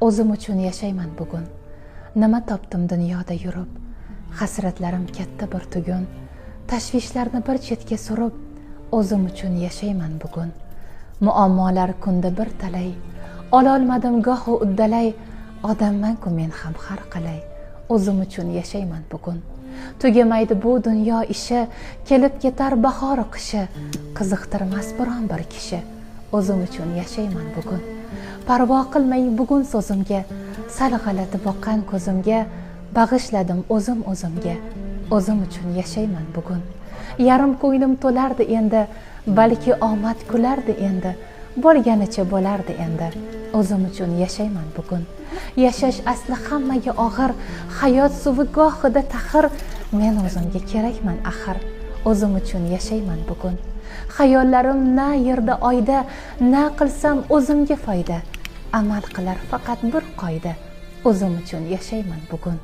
O'zim uchun yashayman bugun. Nima topdim dunyoda yurib? Hasratlarim katta bir tugun. Tashvishlarni bir chetga surib, o'zim uchun yashayman bugun. Muammolar kunda bir talay. Ololmadim goho uddalay. Odamman-ku men ham har qalay. O'zim uchun yashayman bugun. Tugamaydi bu dunyo ishi, kelib ketar bahor qishi. Qiziqtirmas biron bir kishi. O'zim uchun yashayman bugun. Parvo qilmay bugun so'zimga, sal g'alati boqqan ko'zimga, bag'ishladim o'zimga. O'zim uchun yashayman bugun. Yarim ko'nglim to'lardi endi, balki omad kulardi endi. Bo'lganicha bo'lardi endi. O'zim uchun yashayman bugun. Yashash asli hammaga og'ir, hayot suvi gohida taxir. Men o'zimga kerakman axir. O'zim uchun yashayman bugun. Xayollarim na yerda oyda, na qilsam o'zimga foyda. Amal qilar faqat bir qoida. O'zim uchun yashayman bugun.